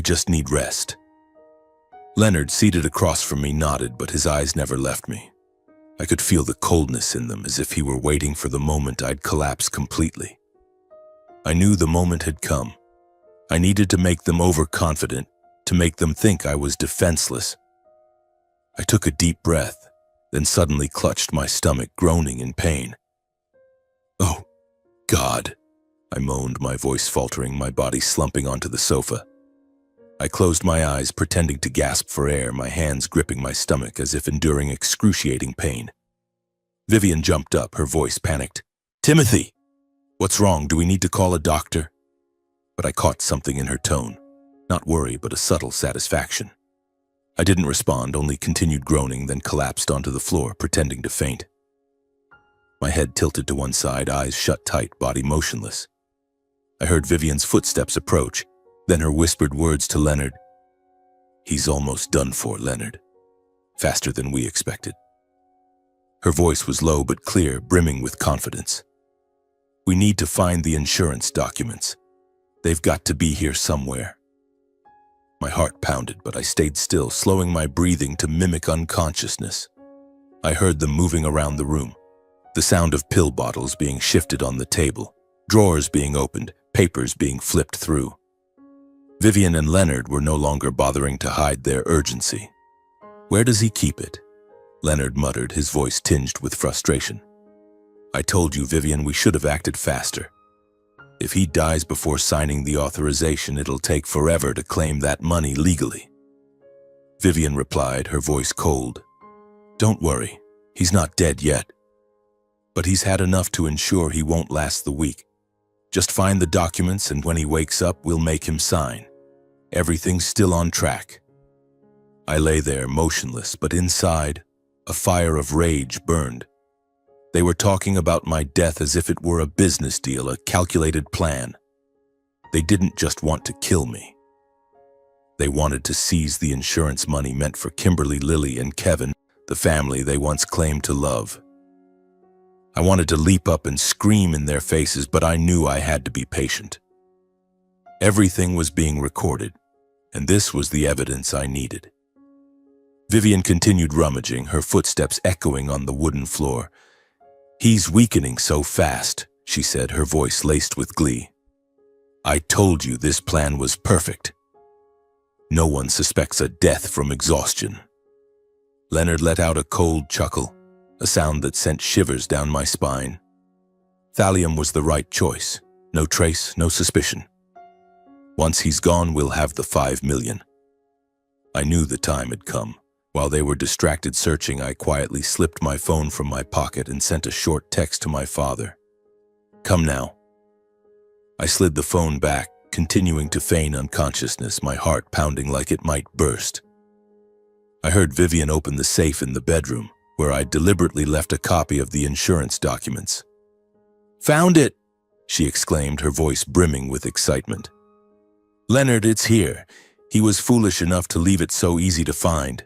just need rest." Leonard, seated across from me, nodded, but his eyes never left me. I could feel the coldness in them, as if he were waiting for the moment I'd collapse completely. I knew the moment had come. I needed to make them overconfident, to make them think I was defenseless. I took a deep breath, then suddenly clutched my stomach, groaning in pain. "Oh, God," I moaned, my voice faltering, my body slumping onto the sofa. I closed my eyes, pretending to gasp for air, my hands gripping my stomach as if enduring excruciating pain. Vivian jumped up, her voice panicked. "Timothy! What's wrong? Do we need to call a doctor?" But I caught something in her tone. Not worry, but a subtle satisfaction. I didn't respond, only continued groaning, then collapsed onto the floor, pretending to faint. My head tilted to one side, eyes shut tight, body motionless. I heard Vivian's footsteps approach, then her whispered words to Leonard. "He's almost done for, Leonard. Faster than we expected." Her voice was low but clear, brimming with confidence. "We need to find the insurance documents. They've got to be here somewhere." My heart pounded, but I stayed still, slowing my breathing to mimic unconsciousness. I heard them moving around the room, the sound of pill bottles being shifted on the table, drawers being opened, papers being flipped through. Vivian and Leonard were no longer bothering to hide their urgency. "Where does he keep it?" Leonard muttered, his voice tinged with frustration. "I told you, Vivian, we should have acted faster. If he dies before signing the authorization, it'll take forever to claim that money legally." Vivian replied, her voice cold. "Don't worry, he's not dead yet. But he's had enough to ensure he won't last the week. Just find the documents, and when he wakes up, we'll make him sign. Everything's still on track." I lay there motionless, but inside, a fire of rage burned. They were talking about my death as if it were a business deal, a calculated plan. They didn't just want to kill me. They wanted to seize the insurance money meant for Kimberly, Lily, and Kevin, the family they once claimed to love. I wanted to leap up and scream in their faces, but I knew I had to be patient. Everything was being recorded, and this was the evidence I needed. Vivian continued rummaging, her footsteps echoing on the wooden floor. "He's weakening so fast," she said, her voice laced with glee. "I told you this plan was perfect. No one suspects a death from exhaustion." Leonard let out a cold chuckle, a sound that sent shivers down my spine. Thallium was the right choice. No trace, no suspicion. Once he's gone, we'll have the 5 million. I knew the time had come. While they were distracted searching, I quietly slipped my phone from my pocket and sent a short text to my father. "Come now." I slid the phone back, continuing to feign unconsciousness, my heart pounding like it might burst. I heard Vivian open the safe in the bedroom, where I deliberately left a copy of the insurance documents. "Found it!" she exclaimed, her voice brimming with excitement. "Leonard, it's here. He was foolish enough to leave it so easy to find."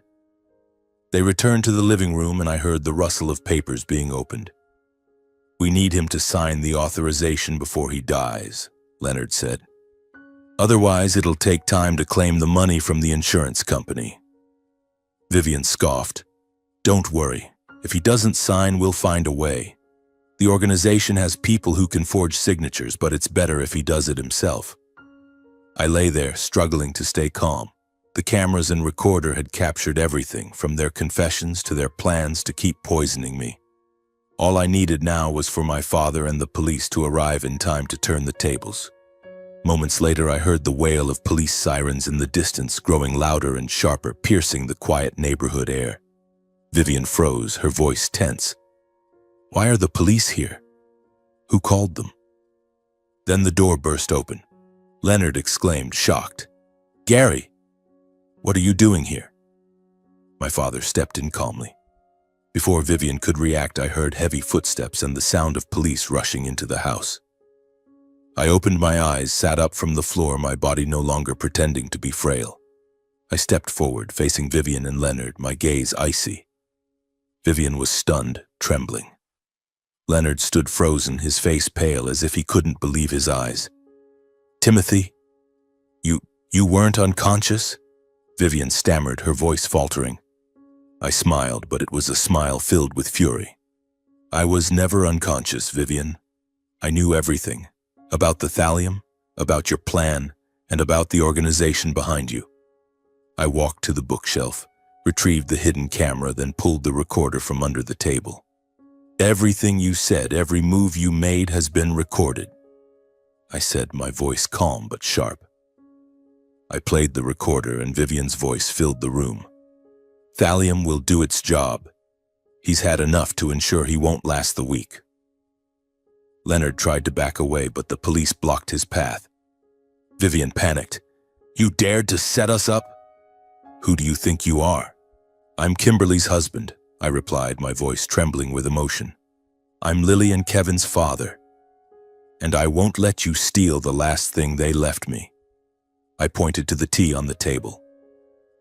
They returned to the living room and I heard the rustle of papers being opened. "We need him to sign the authorization before he dies," Leonard said. "Otherwise, it'll take time to claim the money from the insurance company." Vivian scoffed. "Don't worry. If he doesn't sign, we'll find a way. The organization has people who can forge signatures, but it's better if he does it himself." I lay there, struggling to stay calm. The cameras and recorder had captured everything, from their confessions to their plans to keep poisoning me. All I needed now was for my father and the police to arrive in time to turn the tables. Moments later, I heard the wail of police sirens in the distance, growing louder and sharper, piercing the quiet neighborhood air. Vivian froze, her voice tense. "Why are the police here? Who called them?" Then the door burst open. Leonard exclaimed, shocked. "Gary! What are you doing here?" My father stepped in calmly. Before Vivian could react, I heard heavy footsteps and the sound of police rushing into the house. I opened my eyes, sat up from the floor, my body no longer pretending to be frail. I stepped forward, facing Vivian and Leonard, my gaze icy. Vivian was stunned, trembling. Leonard stood frozen, his face pale as if he couldn't believe his eyes. "Timothy, you weren't unconscious?" Vivian stammered, her voice faltering. I smiled, but it was a smile filled with fury. "I was never unconscious, Vivian. I knew everything. About the thallium, about your plan, and about the organization behind you." I walked to the bookshelf, retrieved the hidden camera, then pulled the recorder from under the table. "Everything you said, every move you made has been recorded," I said, my voice calm but sharp. I played the recorder and Vivian's voice filled the room. "Thallium will do its job. He's had enough to ensure he won't last the week." Leonard tried to back away, but the police blocked his path. Vivian panicked. "You dared to set us up?" "Who do you think you are?" "I'm Kimberly's husband," I replied, my voice trembling with emotion. "I'm Lily and Kevin's father. And I won't let you steal the last thing they left me." I pointed to the tea on the table.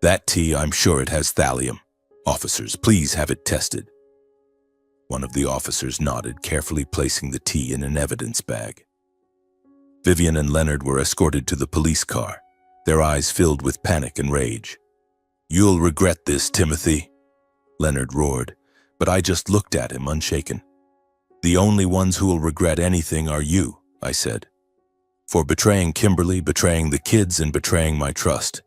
"That tea, I'm sure it has thallium. Officers, please have it tested." One of the officers nodded, carefully placing the tea in an evidence bag. Vivian and Leonard were escorted to the police car, their eyes filled with panic and rage. "You'll regret this, Timothy," Leonard roared, but I just looked at him, unshaken. "The only ones who will regret anything are you," I said. "For betraying Kimberly, betraying the kids, and betraying my trust."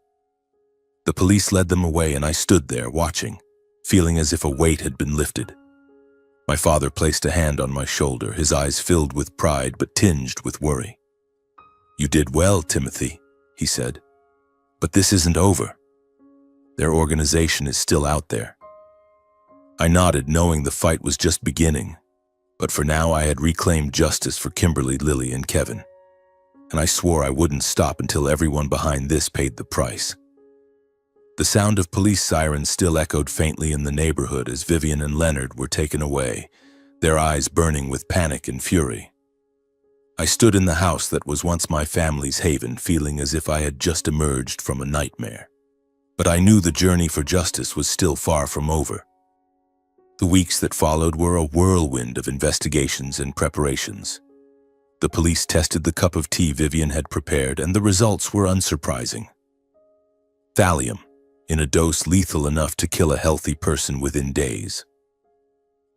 The police led them away and I stood there watching, feeling as if a weight had been lifted. My father placed a hand on my shoulder, his eyes filled with pride but tinged with worry. "You did well, Timothy," he said. "But this isn't over. Their organization is still out there." I nodded, knowing the fight was just beginning. But for now I had reclaimed justice for Kimberly, Lily, and Kevin. And I swore I wouldn't stop until everyone behind this paid the price. The sound of police sirens still echoed faintly in the neighborhood as Vivian and Leonard were taken away, their eyes burning with panic and fury. I stood in the house that was once my family's haven, feeling as if I had just emerged from a nightmare. But I knew the journey for justice was still far from over. The weeks that followed were a whirlwind of investigations and preparations. The police tested the cup of tea Vivian had prepared, and the results were unsurprising. Thallium, in a dose lethal enough to kill a healthy person within days.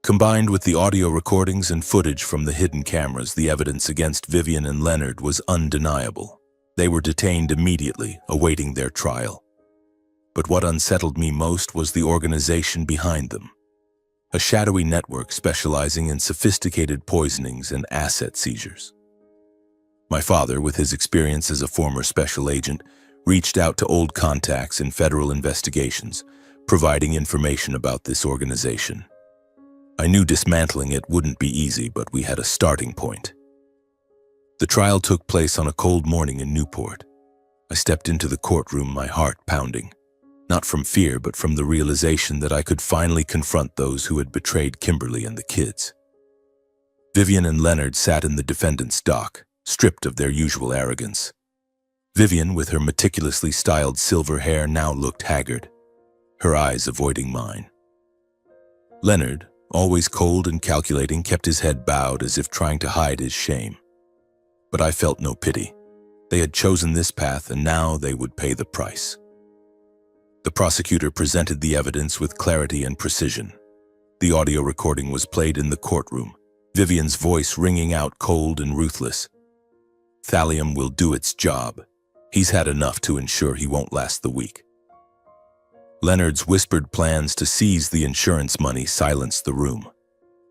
Combined with the audio recordings and footage from the hidden cameras, the evidence against Vivian and Leonard was undeniable. They were detained immediately, awaiting their trial. But what unsettled me most was the organization behind them. A shadowy network specializing in sophisticated poisonings and asset seizures. My father, with his experience as a former special agent, reached out to old contacts in federal investigations, providing information about this organization. I knew dismantling it wouldn't be easy, but we had a starting point. The trial took place on a cold morning in Newport. I stepped into the courtroom, my heart pounding. Not from fear, but from the realization that I could finally confront those who had betrayed Kimberly and the kids. Vivian and Leonard sat in the defendant's dock, stripped of their usual arrogance. Vivian, with her meticulously styled silver hair, now looked haggard, her eyes avoiding mine. Leonard, always cold and calculating, kept his head bowed as if trying to hide his shame. But I felt no pity. They had chosen this path, and now they would pay the price. The prosecutor presented the evidence with clarity and precision. The audio recording was played in the courtroom, Vivian's voice ringing out cold and ruthless. Thallium will do its job. He's had enough to ensure he won't last the week. Leonard's whispered plans to seize the insurance money silenced the room.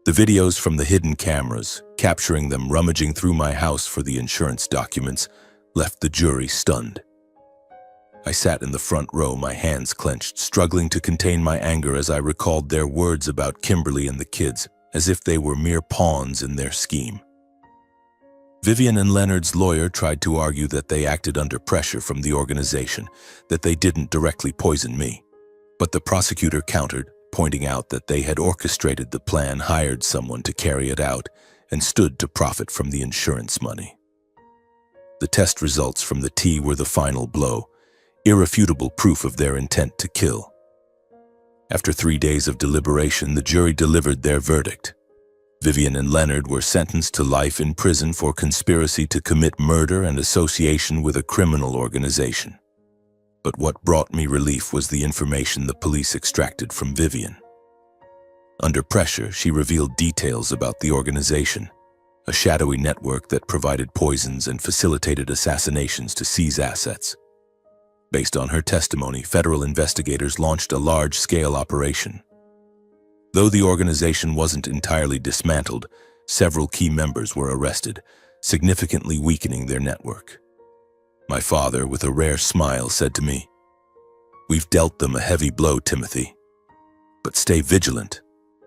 The videos from the hidden cameras, capturing them rummaging through my house for the insurance documents, left the jury stunned. I sat in the front row, my hands clenched, struggling to contain my anger as I recalled their words about Kimberly and the kids, as if they were mere pawns in their scheme. Vivian and Leonard's lawyer tried to argue that they acted under pressure from the organization, that they didn't directly poison me. But the prosecutor countered, pointing out that they had orchestrated the plan, hired someone to carry it out, and stood to profit from the insurance money. The test results from the tea were the final blow, irrefutable proof of their intent to kill. After 3 days of deliberation, the jury delivered their verdict. Vivian and Leonard were sentenced to life in prison for conspiracy to commit murder and association with a criminal organization. But what brought me relief was the information the police extracted from Vivian. Under pressure, she revealed details about the organization, a shadowy network that provided poisons and facilitated assassinations to seize assets. Based on her testimony, federal investigators launched a large-scale operation. Though the organization wasn't entirely dismantled, several key members were arrested, significantly weakening their network. My father, with a rare smile, said to me, "We've dealt them a heavy blow, Timothy. But stay vigilant.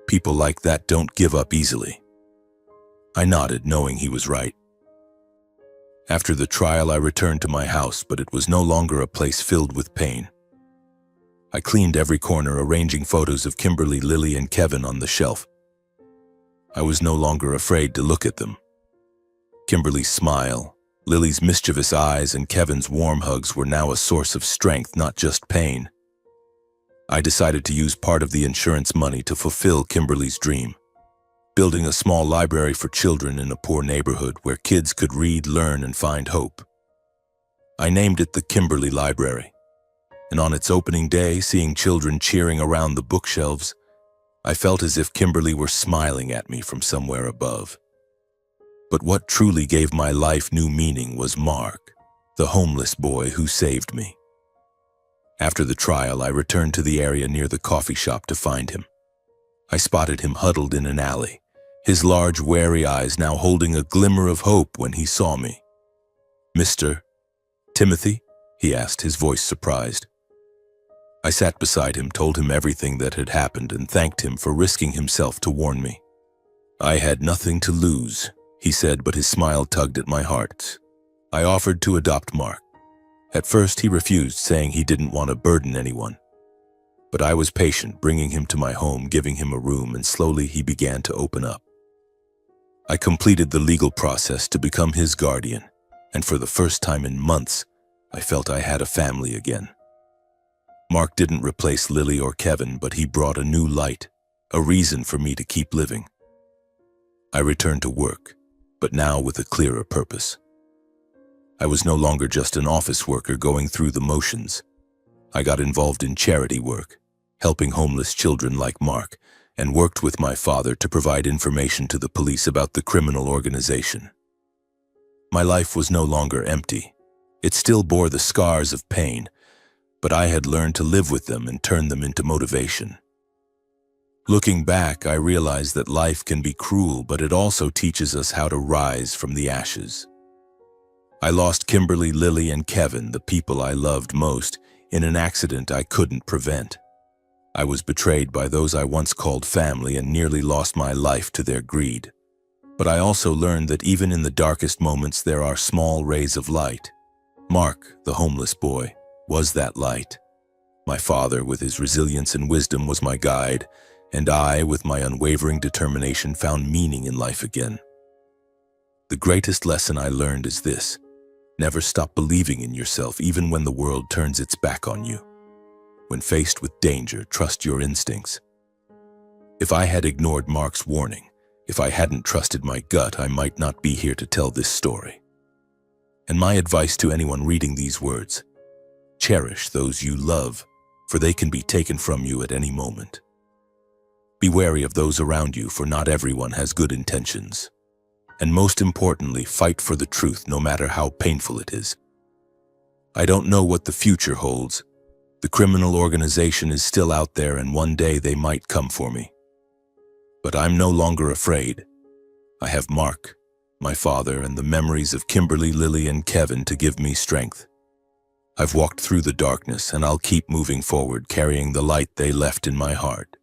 People like that don't give up easily." I nodded, knowing he was right. After the trial, I returned to my house, but it was no longer a place filled with pain. I cleaned every corner, arranging photos of Kimberly, Lily, and Kevin on the shelf. I was no longer afraid to look at them. Kimberly's smile, Lily's mischievous eyes, and Kevin's warm hugs were now a source of strength, not just pain. I decided to use part of the insurance money to fulfill Kimberly's dream, building a small library for children in a poor neighborhood where kids could read, learn, and find hope. I named it the Kimberly Library, and on its opening day, seeing children cheering around the bookshelves, I felt as if Kimberly were smiling at me from somewhere above. But what truly gave my life new meaning was Mark, the homeless boy who saved me. After the trial, I returned to the area near the coffee shop to find him. I spotted him huddled in an alley, his large, wary eyes now holding a glimmer of hope when he saw me. "Mr. Timothy?" he asked, his voice surprised. I sat beside him, told him everything that had happened, and thanked him for risking himself to warn me. "I had nothing to lose," he said, but his smile tugged at my heart. "I offered to adopt Mark. At first, he refused, saying he didn't want to burden anyone. But I was patient, bringing him to my home, giving him a room, and slowly he began to open up. I completed the legal process to become his guardian, and for the first time in months, I felt I had a family again. Mark didn't replace Lily or Kevin, but he brought a new light, a reason for me to keep living. I returned to work, but now with a clearer purpose. I was no longer just an office worker going through the motions. I got involved in charity work, helping homeless children like Mark, and worked with my father to provide information to the police about the criminal organization. My life was no longer empty. It still bore the scars of pain, but I had learned to live with them and turn them into motivation. Looking back, I realized that life can be cruel, but it also teaches us how to rise from the ashes. I lost Kimberly, Lily, and Kevin, the people I loved most, in an accident I couldn't prevent. I was betrayed by those I once called family and nearly lost my life to their greed. But I also learned that even in the darkest moments there are small rays of light. Mark, the homeless boy, was that light. My father, with his resilience and wisdom, was my guide, and I, with my unwavering determination, found meaning in life again. The greatest lesson I learned is this: never stop believing in yourself, even when the world turns its back on you. When faced with danger, trust your instincts. If I had ignored Mark's warning, if I hadn't trusted my gut, I might not be here to tell this story. And my advice to anyone reading these words: cherish those you love, for they can be taken from you at any moment. Be wary of those around you, for not everyone has good intentions. And most importantly, fight for the truth, no matter how painful it is. I don't know what the future holds. The criminal organization is still out there, and one day they might come for me. But I'm no longer afraid. I have Mark, my father, and the memories of Kimberly, Lily, and Kevin to give me strength. I've walked through the darkness, and I'll keep moving forward, carrying the light they left in my heart.